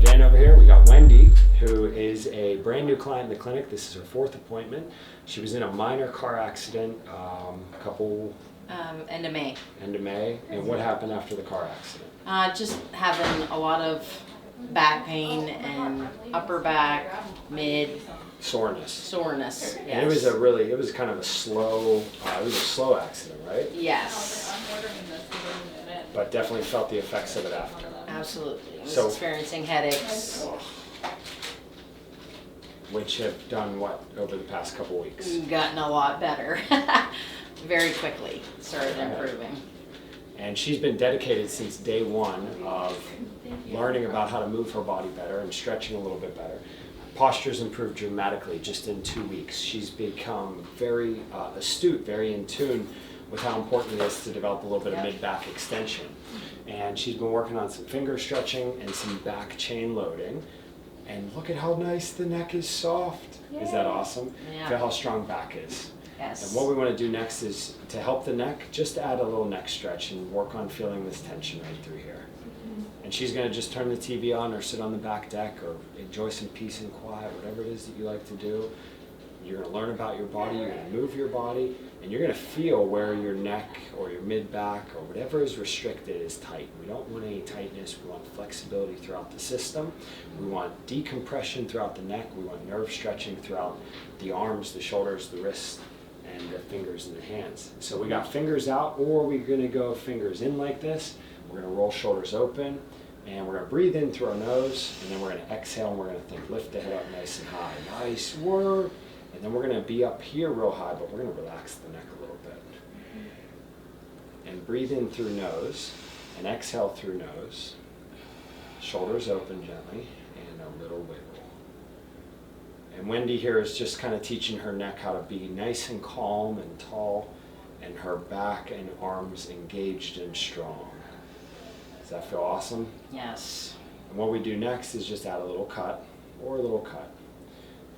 Dan over here. We got Wendy, who is a brand new client in the clinic. This is her 4th appointment. She was in a minor car accident End of May. End of May. And what happened after the car accident? Just having a lot of back pain and upper back, mid Soreness. Yes. And it was kind of a slow, accident, right? Yes. But definitely felt the effects of it after. Absolutely. I was So- experiencing headaches. Which have done what over the past couple weeks? Gotten a lot better. Very quickly started improving. And she's been dedicated since day one of learning about how to move her body better and stretching a little bit better. Posture's improved dramatically just in 2 weeks. She's become very astute, very in tune with how important it is to develop a little bit of mid-back extension. And she's been working on some finger stretching and some back chain loading. And look at how nice the neck is soft. Yay. Is that awesome? Yeah. Feel how strong back is. Yes. And what we want to do next is to help the neck, just add a little neck stretch and work on feeling this tension right through here. And she's going to just turn the TV on or sit on the back deck or enjoy some peace and quiet, whatever it is that you like to do. You're going to learn about your body, you're going to move your body, and you're going to feel where your neck or your mid-back or whatever is restricted is tight. We don't want any tightness. We want flexibility throughout the system. We want decompression throughout the neck. We want nerve stretching throughout the arms, the shoulders, the wrists, and the fingers and the hands. So we got fingers out, or we're going to go fingers in like this. We're going to roll shoulders open, and we're going to breathe in through our nose, and then we're going to exhale, and we're going to think, lift the head up nice and high. Nice work. And then we're going to be up here real high, but we're going to relax the neck a little bit. And breathe in through nose, and exhale through nose. Shoulders open gently, and a little wiggle. And Wendy here is just kind of teaching her neck how to be nice and calm and tall, and her back and arms engaged and strong. Does that feel awesome? Yes. And what we do next is just add a little cut or a little cut.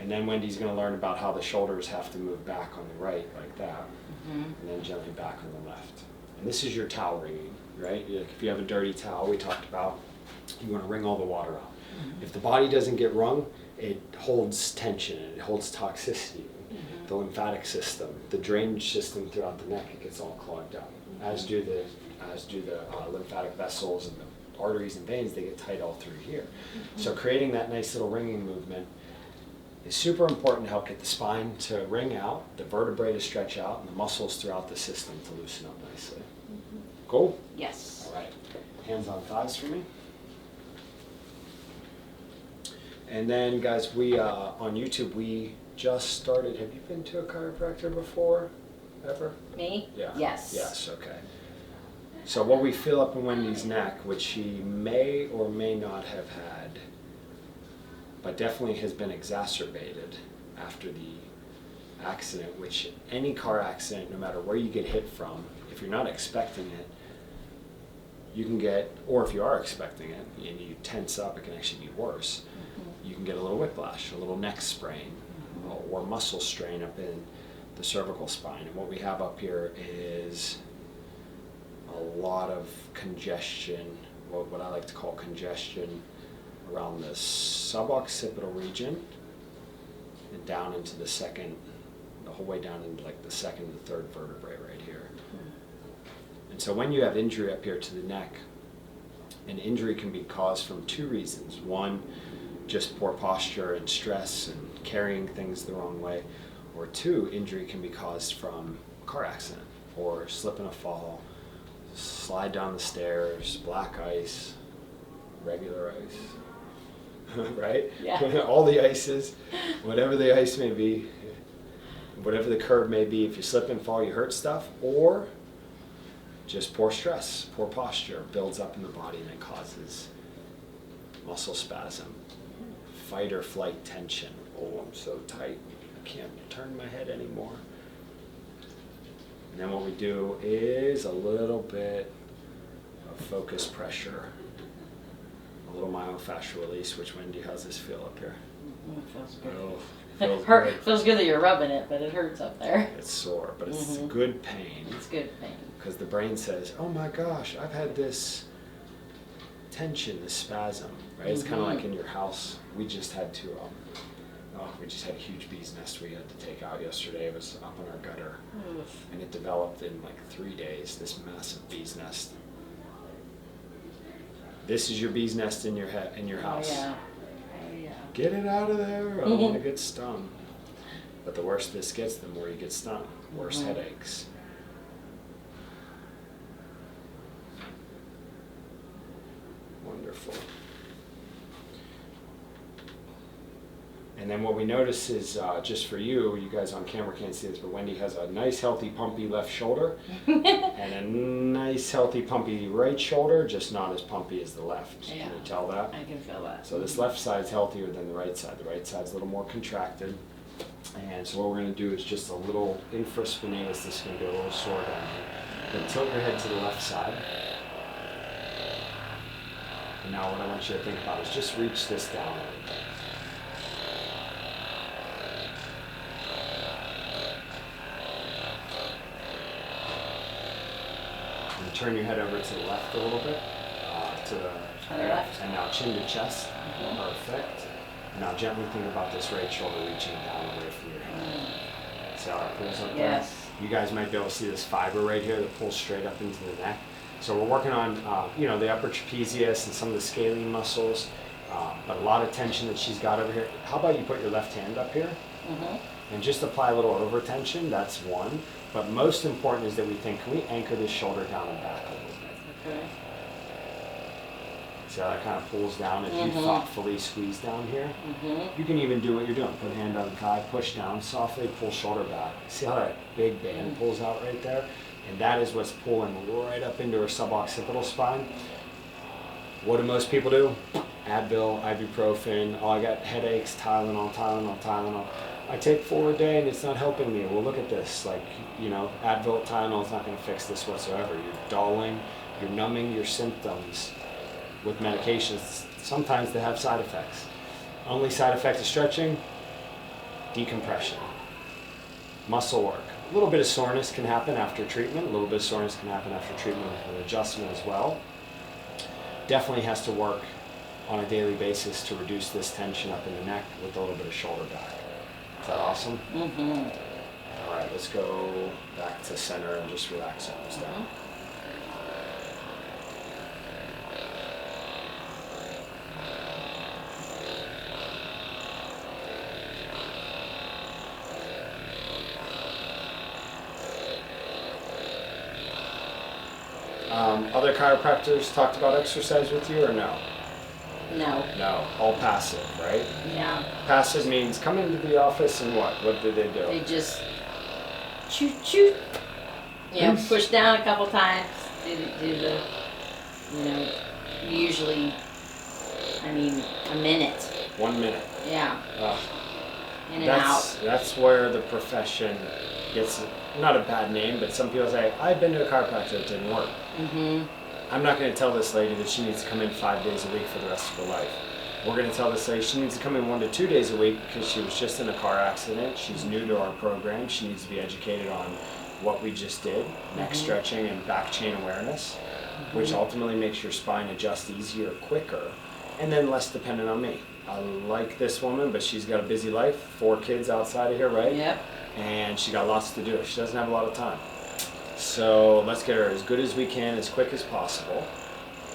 And then Wendy's going to learn about how the shoulders have to move back on the right like that, and then gently back on the left. And this is your towel wringing, right? If you have a dirty towel, we talked about, you want to wring all the water out. If the body doesn't get wrung, it holds tension, and it holds toxicity. The lymphatic system, the drainage system throughout the neck, it gets all clogged up. As do the lymphatic vessels and the arteries and veins, they get tight all through here. So creating that nice little wringing movement is super important to help get the spine to wring out, the vertebrae to stretch out, and the muscles throughout the system to loosen up nicely. Cool? Yes. All right. Hands on thighs for me. And then, guys, we on YouTube, we just started. Have you been to a chiropractor before? Ever? Me? Yeah. Yes. Yes, okay. So what we feel up in Wendy's neck, which she may or may not have had, but definitely has been exacerbated after the accident, which any car accident, no matter where you get hit from, if you're not expecting it, you can get, or if you are expecting it and you tense up, it can actually be worse. You can get a little whiplash, a little neck sprain, or muscle strain up in the cervical spine. And what we have up here is a lot of congestion, what I like to call congestion, around the suboccipital region and down into the whole way down into like the second and third vertebrae right here. And so when you have injury up here to the neck, an injury can be caused from 2 reasons. One, just poor posture and stress and carrying things the wrong way. Or 2, injury can be caused from a car accident or slip and a fall, slide down the stairs, black ice, regular ice, right? Yeah. All the ices, whatever the ice may be, whatever the curve may be, if you slip and fall, you hurt stuff, or just poor stress, poor posture builds up in the body and it causes muscle spasm, fight or flight tension. Oh, I'm so tight, I can't turn my head anymore. And then what we do is a little bit of focus pressure, a little myofascial release, which Wendy, how's this feel up here? It feels good. Oh, feels good. Feels good that you're rubbing it, but it hurts up there. It's sore, but it's good pain. It's good pain. Because the brain says, oh my gosh, I've had this tension, this spasm, right? It's kind of like in your house. We just had to, we just had a huge bee's nest we had to take out yesterday. It was up in our gutter. And it developed in like 3 days, this massive bee's nest. This is your bee's nest in your house. Oh, yeah. Oh, yeah. Get it out of there. I don't want to get stung. But the worse this gets, the more you get stung. Worse headaches. Wonderful. And then what we notice is, just for you guys on camera can't see this, but Wendy has a nice healthy pumpy left shoulder and a nice healthy pumpy right shoulder, just not as pumpy as the left. Yeah. Can you tell that? I can feel that. So this left side's healthier than the right side. The right side's a little more contracted. And so what we're going to do is just a little infraspinatus. This is going to be a little sore down here. Then tilt your head to the left side. And now what I want you to think about is just reach this down. And turn your head over to the left a little bit. To the left. And now chin to chest. Perfect. Now gently think about this right shoulder reaching down away from your head. See how it pulls up there? Yes. You guys might be able to see this fiber right here that pulls straight up into the neck. So we're working on, the upper trapezius and some of the scalene muscles, but a lot of tension that she's got over here. How about you put your left hand up here and just apply a little over tension? That's one. But most important is that we think, can we anchor this shoulder down and back a little bit? Okay. See how that kind of pulls down as you thoughtfully squeeze down here? You can even do what you're doing. Put a hand on the thigh, push down softly, pull shoulder back. See how that big band pulls out right there? And that is what's pulling right up into her suboccipital spine. What do most people do? Advil, ibuprofen, oh, I got headaches, Tylenol. I take 4 a day and it's not helping me. Well, look at this. Like, Advil, Tylenol is not going to fix this whatsoever. You're dulling, you're numbing your symptoms with medications. Sometimes they have side effects. Only side effect of stretching, decompression, muscle work. A little bit of soreness can happen after treatment. A little bit of soreness can happen after treatment with an adjustment as well. Definitely has to work on a daily basis to reduce this tension up in the neck with a little bit of shoulder back. Is that awesome? All right, let's go back to center and just relax arms down. Other chiropractors talked about exercise with you or no? No. No, all passive, right? Yeah. Passive means come into the office and what? What do they do? They just shoot. Push down a couple times. Do the, usually, a minute. 1 minute. Yeah. In and That's out. That's where the profession gets not a bad name, but some people say, I've been to a chiropractor, it didn't work. I'm not going to tell this lady that she needs to come in 5 days a week for the rest of her life. We're going to tell this lady she needs to come in 1 to 2 days a week because she was just in a car accident. She's new to our program. She needs to be educated on what we just did, neck stretching and back chain awareness, which ultimately makes your spine adjust easier, quicker, and then less dependent on me. I like this woman, but she's got a busy life, 4 kids outside of here, right? Yep. And she got lots to do. She doesn't have a lot of time. So let's get her as good as we can, as quick as possible.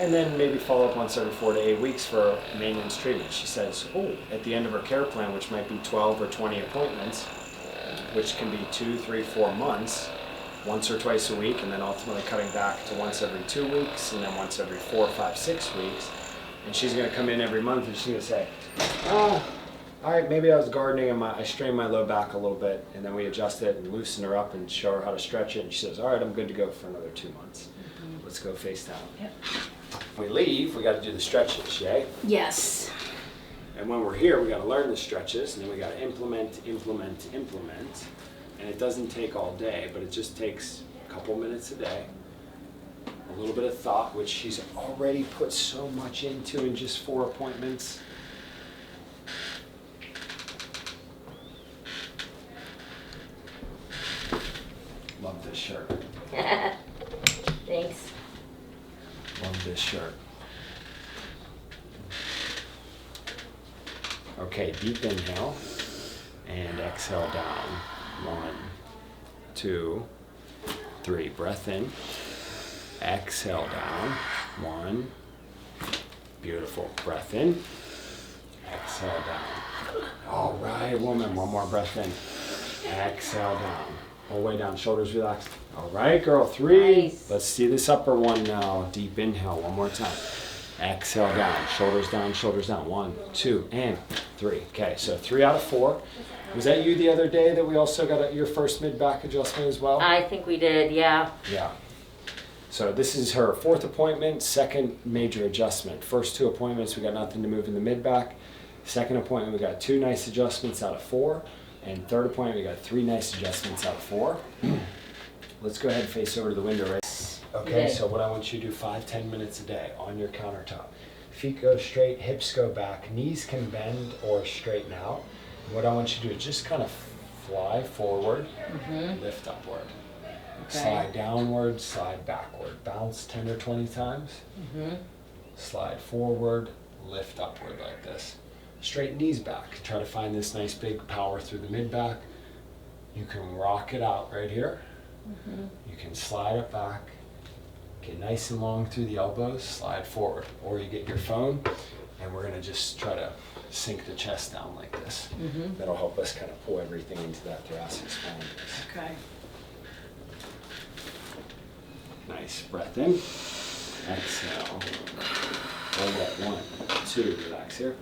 And then maybe follow up once every 4 to 8 weeks for maintenance treatment. She says, at the end of her care plan, which might be 12 or 20 appointments, which can be 2, 3, 4 months, once or twice a week, and then ultimately cutting back to once every 2 weeks, and then once every 4, 5, 6 weeks. And she's going to come in every month and she's going to say, all right, maybe I was gardening and I strained my low back a little bit, and then we adjust it and loosen her up and show her how to stretch it. And she says, all right, I'm good to go for another 2 months. Let's go face down. Yep. When we leave, we got to do the stretches, yay? Yes. And when we're here, we got to learn the stretches, and then we got to implement. And it doesn't take all day, but it just takes a couple minutes a day. A little bit of thought, which she's already put so much into in just 4 appointments. Love this shirt. Thanks. Love this shirt. Okay, deep inhale and exhale down. 1, 2, 3. Breath in. Exhale down. 1. Beautiful. Breath in. Exhale down. All right, woman. One more breath in. Exhale down. All the way down. Shoulders relaxed. All right, girl. 3. Nice. Let's see this upper one now. Deep inhale. One more time. Exhale down. Shoulders down. Shoulders down. 1, 2, and 3. Okay, so 3 out of 4. Was that you the other day that we also got your first mid-back adjustment as well? I think we did, yeah. Yeah. So this is her 4th appointment, 2nd major adjustment. First 2 appointments, we got nothing to move in the mid-back. 2nd appointment, we got 2 nice adjustments out of 4. And 3rd appointment, we got 3 nice adjustments out of 4. Let's go ahead and face over to the window, right? Okay, so what I want you to do 5-10 minutes a day on your countertop. Feet go straight, hips go back, knees can bend or straighten out. What I want you to do is just kind of fly forward, lift upward. Okay. Slide downward, slide backward. Bounce 10 or 20 times. Slide forward, lift upward like this. Straighten knees back. Try to find this nice big power through the mid-back. You can rock it out right here. You can slide it back. Get nice and long through the elbows, slide forward. Or you get your phone, and we're gonna just try to sink the chest down like this. That'll help us kind of pull everything into that thoracic spine. Okay. Nice. Breath in. Exhale. Hold that. 1, 2. Relax here.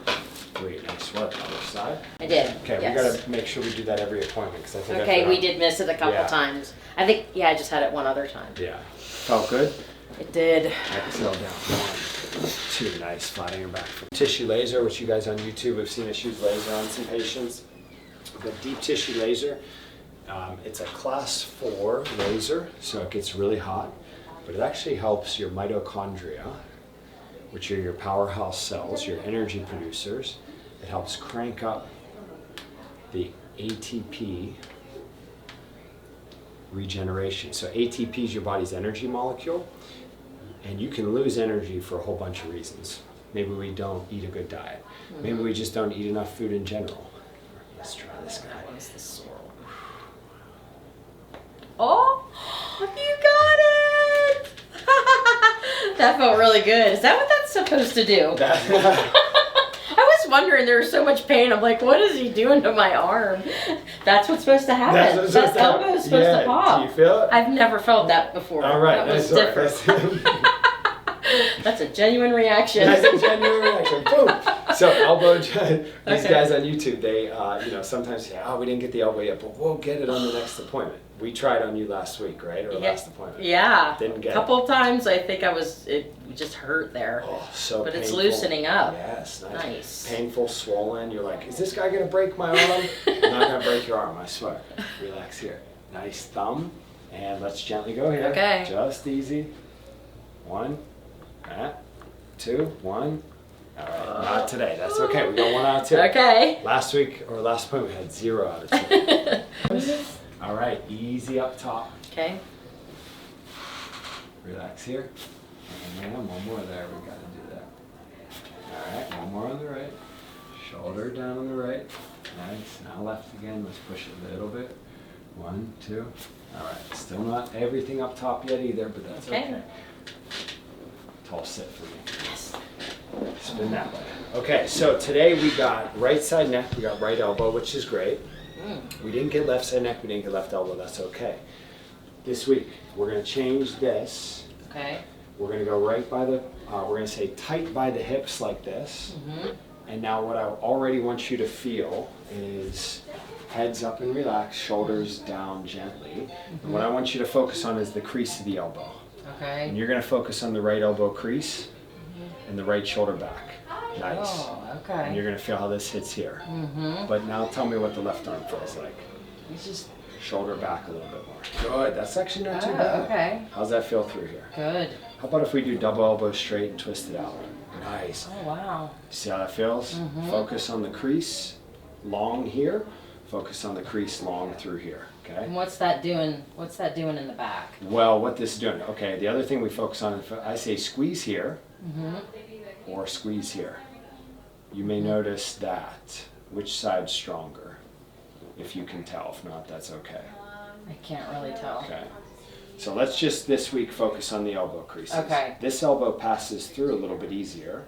3. Nice work. Other side. I did. Okay, yes. we gotta make sure we do that every appointment because I think. Okay, we did miss it a couple times. I think, yeah, I just had it one other time. Yeah. Felt good? It did. Exhale down. 1, 2. Nice. Flattening your back. Tissue laser, which you guys on YouTube have seen us use laser on some patients. The deep tissue laser, it's a class 4 laser, so it gets really hot, but it actually helps your mitochondria, which are your powerhouse cells, your energy producers. It helps crank up the ATP regeneration. So ATP is your body's energy molecule, and you can lose energy for a whole bunch of reasons. Maybe we don't eat a good diet. Maybe we just don't eat enough food in general. Let's try this guy. What is this swirl? Oh, you got it! That felt really good. Is that what that's supposed to do? I was wondering, there was so much pain. I'm like, what is he doing to my arm? That's what's supposed to happen. That elbow is supposed to pop. Do you feel it? I've never felt that before. All right, that was different. That's a genuine reaction. That's a genuine reaction. Boom. So elbow, these guys on YouTube, they, sometimes say, oh, we didn't get the elbow yet, but we'll get it on the next appointment. We tried on you last week, right? Or last appointment. Yeah. Didn't get it. A couple of times, I think it just hurt there. Oh, so But painful. it's loosening up. Yes, Nice. Painful, swollen. You're like, is this guy going to break my arm? I'm not going to break your arm, I swear. Relax here. Nice thumb. And let's gently go here. Okay. Just easy. 1, 2, 1. All right, not today. That's okay. We got 1 out of 2. Okay. Last week or last point we had 0 out of 2. All right, easy up top. Okay. Relax here. And one more there. We got to do that. All right, one more on the right. Shoulder down on the right. Nice. Now left again. Let's push it a little bit. 1, 2. All right. Still not everything up top yet either, but that's okay. Tall sit for me. Yes. Spin that way. Okay, so today we got right side neck, we got right elbow, which is great. We didn't get left side neck, we didn't get left elbow, that's okay. This week, we're gonna change this. Okay. We're gonna go right by the, we're gonna say tight by the hips like this. And now what I already want you to feel is heads up and relax, shoulders down gently. And what I want you to focus on is the crease of the elbow. Okay. And you're gonna focus on the right elbow crease and the right shoulder back. Nice. Oh, okay. And you're gonna feel how this hits here. But now tell me what the left arm feels like. It's just Shoulder back a little bit more. Good. That's actually not too bad. Okay. How's that feel through here? Good. How about if we do double elbow straight and twist it out? Nice. Oh wow. See how that feels? Focus on the crease, long here. Focus on the crease, long through here. Okay. And what's that doing? What's that doing in the back? Well, what this is doing. Okay. The other thing we focus on, if I say squeeze here, or squeeze here. you may notice that. Which side's stronger? If you can tell. If not, that's okay. I can't really tell. Okay. So let's just this week focus on the elbow creases. Okay. This elbow passes through a little bit easier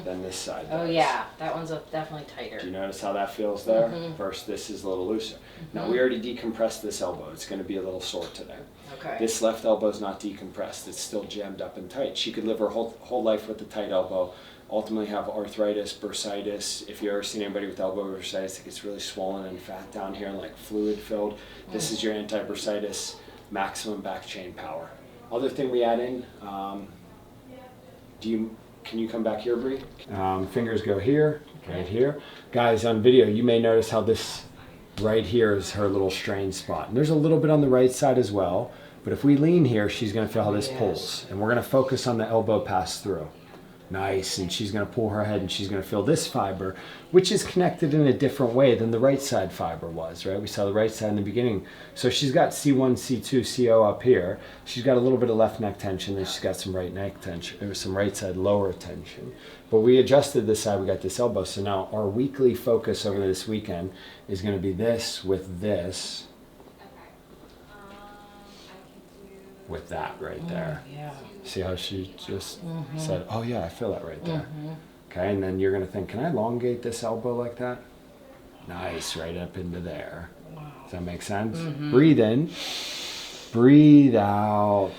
than this side does. Oh yeah, that one's definitely tighter. Do you notice how that feels there? Versus this is a little looser. Now we already decompressed this elbow. It's going to be a little sore today. Okay. This left elbow is not decompressed. It's still jammed up and tight. She could live her whole life with a tight elbow, ultimately have arthritis, bursitis. If you've ever seen anybody with elbow bursitis, it gets really swollen and fat down here and like fluid filled. This is your anti-bursitis, maximum back chain power. Other thing we add in, can you come back here, Bree? Fingers go here, right here. Guys, on video, you may notice how this right here is her little strain spot. And there's a little bit on the right side as well, but if we lean here, she's gonna feel how this pulls. And we're gonna focus on the elbow pass through. Nice, and she's gonna pull her head and she's gonna feel this fiber, which is connected in a different way than the right side fiber was, right? We saw the right side in the beginning. So she's got C1, C2, CO up here. She's got a little bit of left neck tension, and she's got some right neck tension, or some right side lower tension. But we adjusted this side, we got this elbow. So now our weekly focus over this weekend is gonna be this with this, with that right there. Yeah. See how she just said, oh yeah, I feel that right there. Okay, and then you're gonna think, can I elongate this elbow like that? Nice, right up into there. Wow. Does that make sense? Breathe in, breathe out,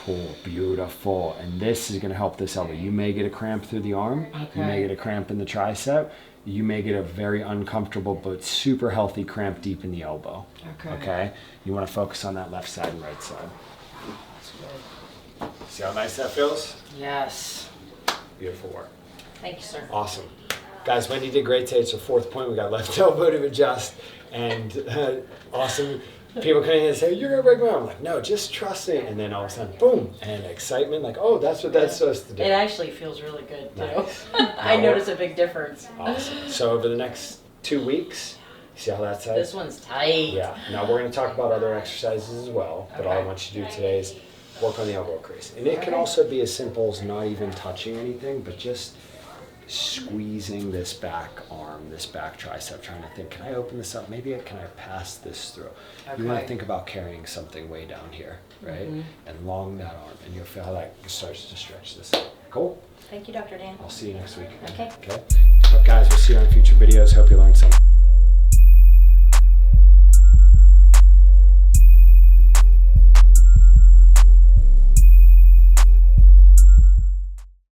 pull, beautiful. And this is gonna help this elbow. You may get a cramp through the arm, you may get a cramp in the tricep, you may get a very uncomfortable but super healthy cramp deep in the elbow. Okay? You wanna focus on that left side and right side. That's good. See how nice that feels? Yes. Beautiful work. Thank you, sir. Awesome. Guys, Wendy did great today. It's her fourth point. We got left elbow to adjust. And awesome. People come in and say, you're going to break my arm. I'm like, no, just trust me. And then all of a sudden, boom, and excitement. Like, oh, that's what that's supposed to do. It actually feels really good, too. Nice. I notice a big difference. Awesome. So over the next 2 weeks, see how that's at? This one's tight. Yeah. Now we're going to talk about other exercises as well. But all I want you to do today is work on the elbow crease. And it can also be as simple as not even touching anything, but just squeezing this back arm, this back tricep, trying to think, can I open this up? Maybe can I pass this through? You want to think about carrying something way down here, right? And long that arm, and you'll feel how that starts to stretch this out. Cool? Thank you, Dr. Dan. I'll see you next week. Okay. Okay? But guys, we'll see you on future videos. Hope you learned something.